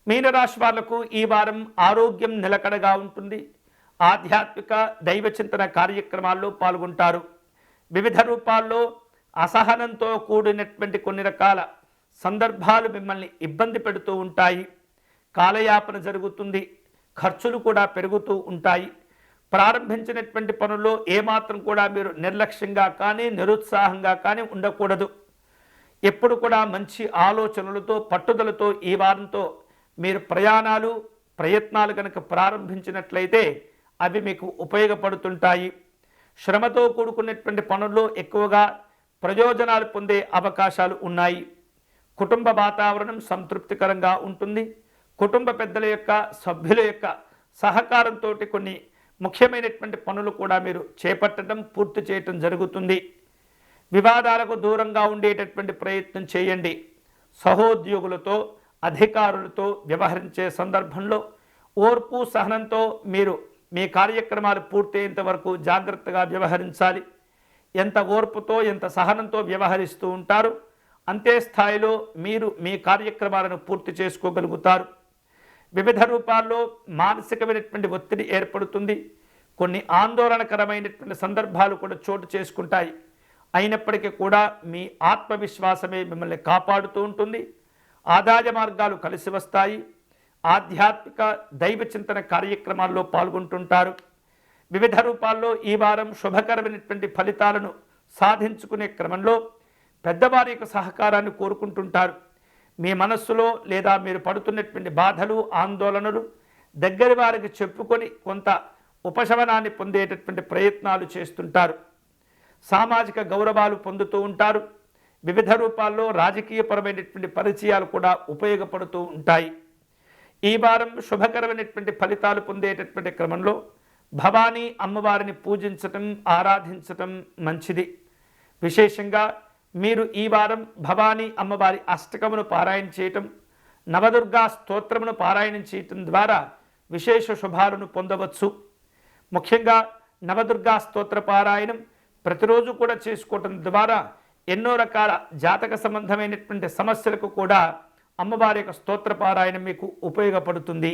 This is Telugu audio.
మీనరాశి వాళ్లకు ఈ వారం ఆరోగ్యం నిలకడగా ఉంటుంది. ఆధ్యాత్మిక దైవచింతన కార్యక్రమాల్లో పాల్గొంటారు. వివిధ రూపాల్లో అసహనంతో కూడినటువంటి కొన్ని రకాల సందర్భాలు మిమ్మల్ని ఇబ్బంది పెడుతూ ఉంటాయి. కాలయాపన జరుగుతుంది. ఖర్చులు కూడా పెరుగుతూ ఉంటాయి. ప్రారంభించినటువంటి పనుల్లో ఏమాత్రం కూడా మీరు నిర్లక్ష్యంగా కానీ నిరుత్సాహంగా కానీ ఉండకూడదు. ఎప్పుడు కూడా మంచి ఆలోచనలతో పట్టుదలతో ఈ వారంతో మీరు ప్రయత్నాలు కనుక ప్రారంభించినట్లయితే అవి మీకు ఉపయోగపడుతుంటాయి. శ్రమతో కూడుకున్నటువంటి పనుల్లో ఎక్కువగా ప్రయోజనాలు పొందే అవకాశాలు ఉన్నాయి. కుటుంబ వాతావరణం సంతృప్తికరంగా ఉంటుంది. కుటుంబ పెద్దల యొక్క సభ్యుల యొక్క సహకారంతో కొన్ని ముఖ్యమైనటువంటి పనులు కూడా మీరు చేపట్టడం పూర్తి చేయటం జరుగుతుంది. వివాదాలకు దూరంగా ఉండేటటువంటి ప్రయత్నం చేయండి. సహోద్యోగులతో అధికారులతో వ్యవహరించే సందర్భంలో ఓర్పు సహనంతో మీరు మీ కార్యక్రమాలు పూర్తయ్యేంత వరకు జాగ్రత్తగా వ్యవహరించాలి. ఎంత ఓర్పుతో ఎంత సహనంతో వ్యవహరిస్తూ ఉంటారు అంతే స్థాయిలో మీరు మీ కార్యక్రమాలను పూర్తి చేసుకోగలుగుతారు. వివిధ రూపాల్లో మానసికమైనటువంటి ఒత్తిడి ఏర్పడుతుంది. కొన్ని ఆందోళనకరమైనటువంటి సందర్భాలు కూడా చోటు చేసుకుంటాయి. అయినప్పటికీ కూడా మీ ఆత్మవిశ్వాసమే మిమ్మల్ని కాపాడుతూ ఉంటుంది. ఆదాయ మార్గాలు కలిసి వస్తాయి. ఆధ్యాత్మిక దైవ చింతన కార్యక్రమాల్లో పాల్గొంటుంటారు. వివిధ రూపాల్లో ఈ వారం శుభకరమైనటువంటి ఫలితాలను సాధించుకునే క్రమంలో పెద్దవారి యొక్క సహకారాన్ని కోరుకుంటుంటారు. మీ మనస్సులో లేదా మీరు పడుతున్నటువంటి బాధలు ఆందోళనలు దగ్గర వారికి చెప్పుకొని కొంత ఉపశమనాన్ని పొందేటటువంటి ప్రయత్నాలు చేస్తుంటారు. సామాజిక గౌరవాలు పొందుతూ ఉంటారు. వివిధ రూపాల్లో రాజకీయపరమైనటువంటి పరిచయాలు కూడా ఉపయోగపడుతూ ఉంటాయి. ఈ వారం శుభకరమైనటువంటి ఫలితాలు పొందేటటువంటి క్రమంలో భవానీ అమ్మవారిని పూజించటం ఆరాధించటం మంచిది. విశేషంగా మీరు ఈ వారం భవానీ అమ్మవారి అష్టకమును పారాయణ చేయటం, నవదుర్గా స్తోత్రమును పారాయణం చేయటం ద్వారా విశేష శుభాలను పొందవచ్చు. ముఖ్యంగా నవదుర్గా స్తోత్ర పారాయణం ప్రతిరోజు కూడా చేసుకోవటం ద్వారా ఎన్నో రకాల జాతక సంబంధమైనటువంటి సమస్యలకు కూడా అమ్మవారి యొక్క స్తోత్ర పారాయణం మీకు ఉపయోగపడుతుంది.